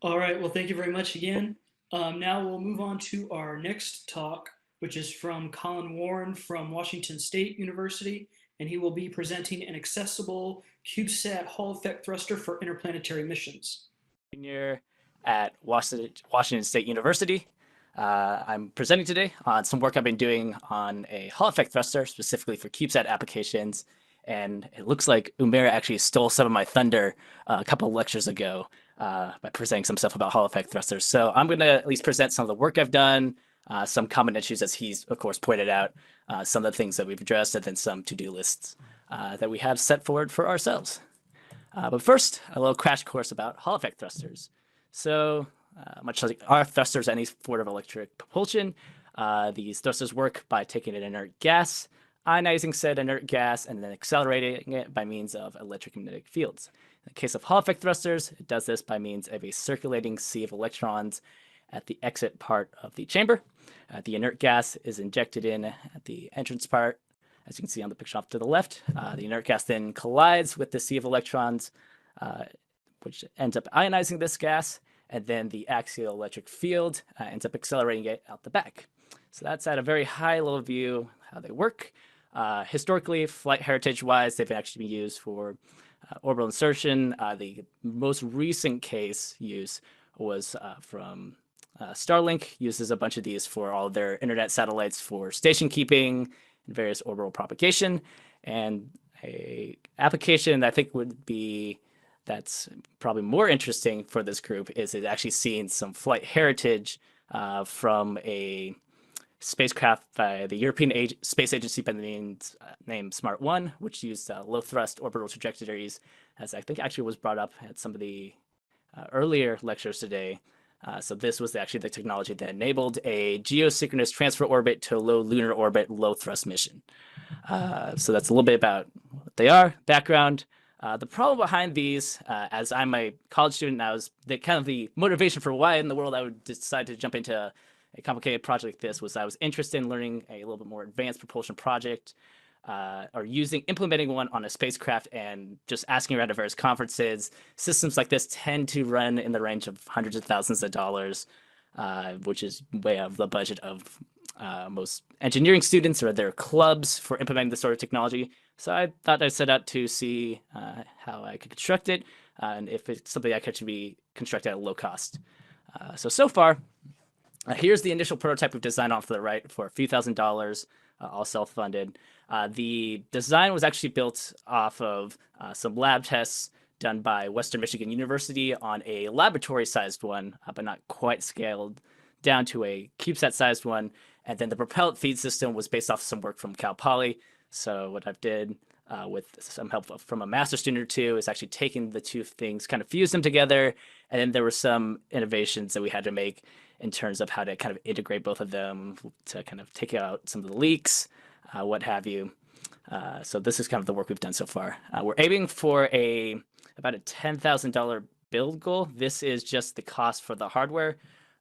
All right, well, thank you very much again. Now we'll move on to our next talk, which is from Colin Warren from Washington State University, and he will be presenting an accessible CubeSat Hall effect thruster for interplanetary missions. Junior at Washington State University. I'm presenting today on some work I've been doing on a Hall effect thruster, specifically for CubeSat applications. And it looks like Umair actually stole some of my thunder a couple of lectures ago by presenting some stuff about Hall effect thrusters. So I'm going to at least present some of the work I've done, some common issues as he's, of course, pointed out, some of the things that we've addressed, and then some to-do lists that we have set forward for ourselves. But first, a little crash course about Hall effect thrusters. So, much like our thrusters, any form of electric propulsion, these thrusters work by taking an inert gas, ionizing said inert gas, and then accelerating it by means of electromagnetic fields. In the case of Hall effect thrusters, it does this by means of a circulating sea of electrons at the exit part of the chamber. The inert gas is injected in at the entrance part. As you can see on the picture off to the left, the inert gas then collides with the sea of electrons, which ends up ionizing this gas, and then the axial electric field ends up accelerating it out the back. So that's at a very high level view how they work. Historically, flight heritage-wise, they've actually been used for orbital insertion. The most recent case use was from Starlink, uses a bunch of these for all their internet satellites for station keeping, various orbital propagation. And a application that I think would be that's probably more interesting for this group is it actually seeing some flight heritage from a spacecraft by the European Space Agency by the name Smart 1, which used low thrust orbital trajectories, as I think actually was brought up at some of the earlier lectures today. So this was actually the technology that enabled a geosynchronous transfer orbit to low lunar orbit, low thrust mission. So that's a little bit about what they are, background. The problem behind these, as I'm a college student, I was the motivation for why in the world I would decide to jump into a complicated project like this was I was interested in learning a little bit more advanced propulsion project, or implementing one on a spacecraft and just asking around at various conferences. Systems like this tend to run in the range of hundreds of thousands of dollars, which is way out of the budget of most engineering students or their clubs for implementing this sort of technology. So I thought I'd set out to see how I could construct it, and if it's something I could actually be constructed at a low cost. So far, here's the initial prototype we've designed off to the right for a few $1,000s, all self-funded. The design was actually built off of some lab tests done by Western Michigan University on a laboratory-sized one, but not quite scaled down to a CubeSat-sized one. And then the propellant feed system was based off some work from Cal Poly. So what I've did with some help from a master student or two is actually taking the two things, kind of fuse them together. And then there were some innovations that we had to make in terms of how to kind of integrate both of them to kind of take out some of the leaks, what have you. So this is kind of the work we've done so far. We're aiming for about a $10,000 build goal. This is just the cost for the hardware.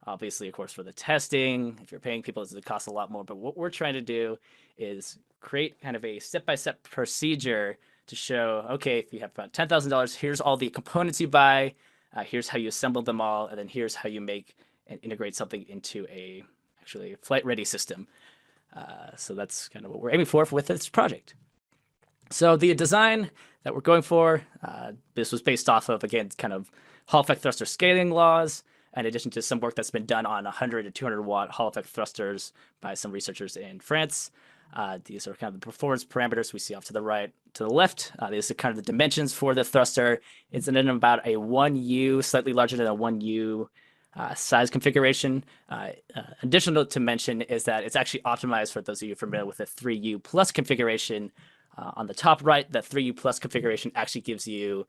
Obviously, of course, for the testing, if you're paying people, it costs a lot more. But what we're trying to do is create kind of a step-by-step procedure to show, okay, if you have about $10,000, here's all the components you buy, here's how you assemble them all, and then here's how you make and integrate something into actually a flight-ready system. So that's kind of what we're aiming for with this project. So the design that we're going for, this was based off of, again, kind of Hall effect thruster scaling laws, in addition to some work that's been done on 100 to 200 watt Hall effect thrusters by some researchers in France. These are kind of the performance parameters we see off to the right, to the left. These are kind of the dimensions for the thruster. It's in about a 1U, slightly larger than a 1U size configuration. Additional to mention is that it's actually optimized for those of you familiar with the 3U plus configuration. On the top right, the 3U plus configuration actually gives you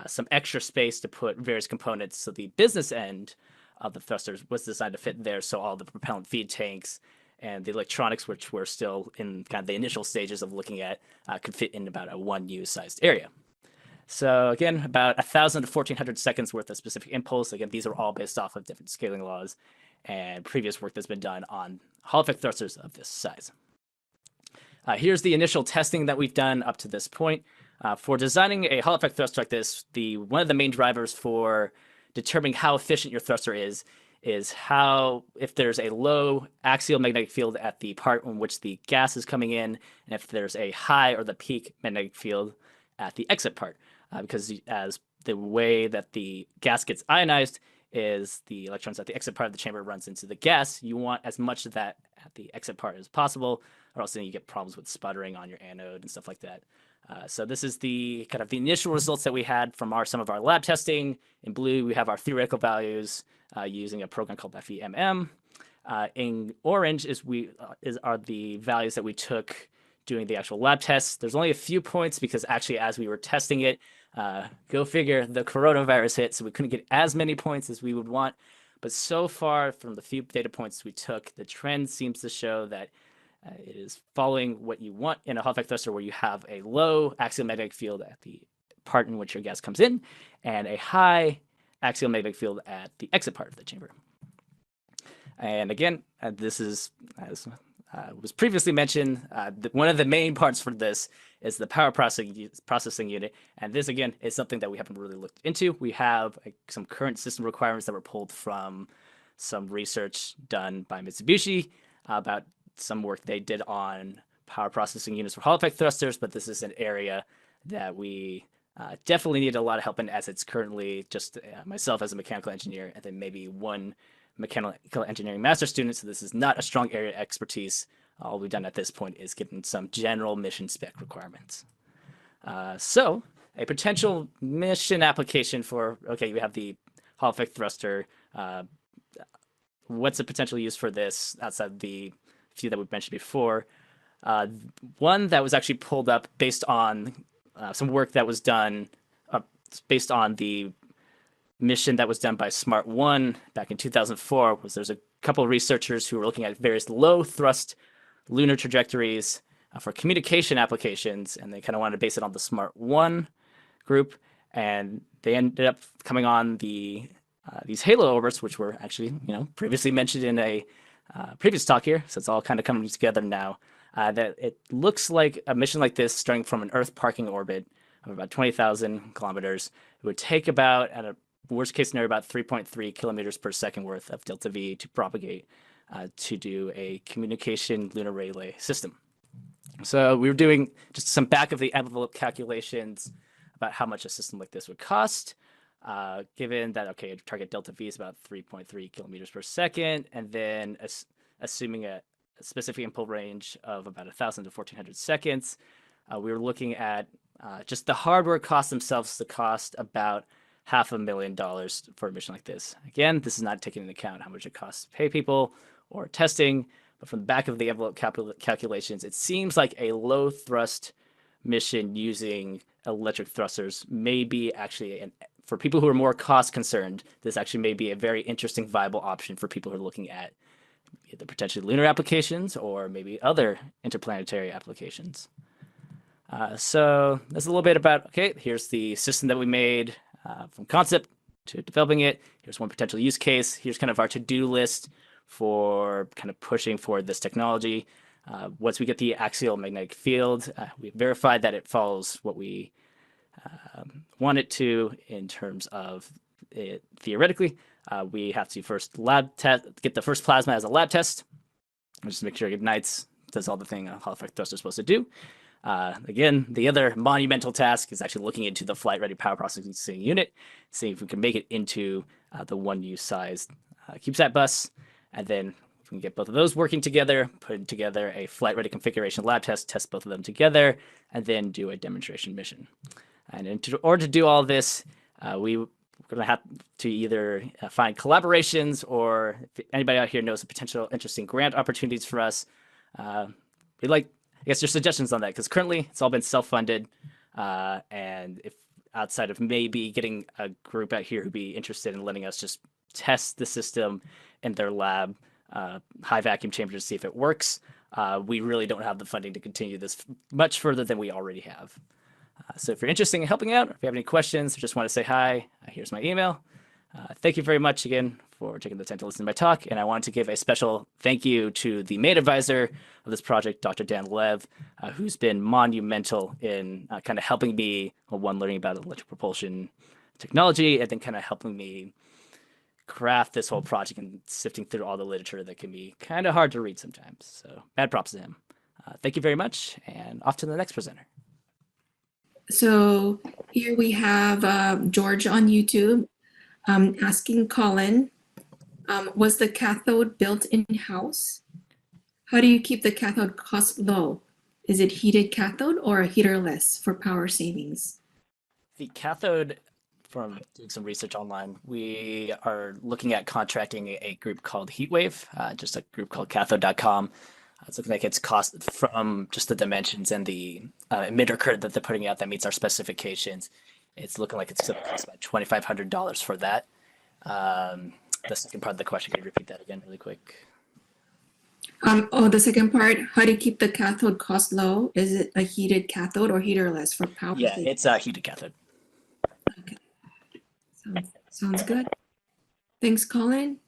some extra space to put various components. So the business end of the thrusters was designed to fit there. So all the propellant feed tanks and the electronics, which we're still in kind of the initial stages of looking at, could fit in about a 1U sized area. So again, about 1,000 to 1,400 seconds worth of specific impulse. Again, these are all based off of different scaling laws and previous work that's been done on Hall effect thrusters of this size. Here's the initial testing that we've done up to this point. For designing a Hall effect thruster like this, one of the main drivers for determining how efficient your thruster is how if there's a low axial magnetic field at the part in which the gas is coming in, and if there's a high or the peak magnetic field at the exit part. Because as the way that the gas gets ionized is the electrons at the exit part of the chamber runs into the gas. You want as much of that at the exit part as possible, or else then you get problems with sputtering on your anode and stuff like that. So this is the kind of the initial results that we had from some of our lab testing. In blue, we have our theoretical values using a program called FEMM. In orange are the values that we took doing the actual lab tests. There's only a few points because actually as we were testing it, go figure, the coronavirus hit, so we couldn't get as many points as we would want. But so far, from the few data points we took, the trend seems to show that it is following what you want in a Hall effect thruster, where you have a low axial magnetic field at the part in which your gas comes in, and a high axial magnetic field at the exit part of the chamber. And again, this is, as was previously mentioned, one of the main parts for this is the power processing unit. And this, again, is something that we haven't really looked into. We have some current system requirements that were pulled from some research done by Mitsubishi about some work they did on power processing units for Hall effect thrusters, but this is an area that we definitely need a lot of help in, as it's currently just myself as a mechanical engineer and then maybe one mechanical engineering master student. So this is not a strong area of expertise. All we've done at this point is given some general mission spec requirements. So a potential mission application for, okay, you have the Hall effect thruster. What's the potential use for this outside the few that we've mentioned before? One that was actually pulled up based on some work that was done based on the mission that was done by Smart 1 back in 2004 was there's a couple of researchers who were looking at various low thrust lunar trajectories for communication applications, and they kind of wanted to base it on the Smart 1 group, and they ended up coming on these halo orbits, which were actually previously mentioned in a previous talk here, so it's all kind of coming together now. That it looks like a mission like this, starting from an Earth parking orbit of about 20,000 kilometers, it would take about, at a worst case scenario, about 3.3 kilometers per second worth of delta V to propagate to do a communication lunar relay system. So we were doing just some back of the envelope calculations about how much a system like this would cost, given that, okay, target delta V is about 3.3 kilometers per second, and then assuming a specific impulse range of about 1,000 to 1,400 seconds, we were looking at just the hardware costs themselves to cost about $500,000 for a mission like this. Again, this is not taking into account how much it costs to pay people or testing, but from the back of the envelope calculations, it seems like a low thrust mission using electric thrusters may be actually, for people who are more cost concerned, this actually may be a very interesting, viable option for people who are looking at either potentially lunar applications or maybe other interplanetary applications. So that's a little bit about, okay, here's the system that we made from concept to developing it. Here's one potential use case. Here's kind of our to-do list for kind of pushing forward this technology. Once we get the axial magnetic field, we verified that it follows what we want it to in terms of it theoretically. We have to first lab test, get the first plasma as a lab test, just to make sure it ignites, does all the thing a Hall effect thruster is supposed to do. Again, the other monumental task is actually looking into the flight-ready power processing unit, seeing if we can make it into the one-use size CubeSat bus, and then if we can get both of those working together, put together a flight-ready configuration lab test both of them together, and then do a demonstration mission. And in order to do all this, we're going to have to either find collaborations, or if anybody out here knows of potential interesting grant opportunities for us, we'd like, I guess, your suggestions on that, because currently it's all been self-funded, and if outside of maybe getting a group out here who'd be interested in letting us just test the system in their lab, high vacuum chamber, to see if it works, we really don't have the funding to continue this much further than we already have. So if you're interested in helping out, or if you have any questions, or just want to say hi, here's my email. Thank you very much again for taking the time to listen to my talk. And I wanted to give a special thank you to the main advisor of this project, Dr. Dan Lev, who's been monumental in kind of helping me, learning about electric propulsion technology, and then kind of helping me craft this whole project and sifting through all the literature that can be kind of hard to read sometimes. So mad props to him. Thank you very much, and off to the next presenter. So here we have George on YouTube asking Colin, was the cathode built in-house? How do you keep the cathode cost low? Is it heated cathode or a heaterless for power savings? The cathode, from doing some research online, we are looking at contracting a group called Heatwave, just a group called cathode.com. It's looking like it's cost from just the dimensions and the emitter current that they're putting out that meets our specifications. It's looking like it's going to cost about $2,500 for that. The second part of the question, could you repeat that again really quick? The second part, how do you keep the cathode cost low? Is it a heated cathode or heaterless for power Yeah, savings? it's a heated cathode. Okay. Sounds good. Thanks, Colin.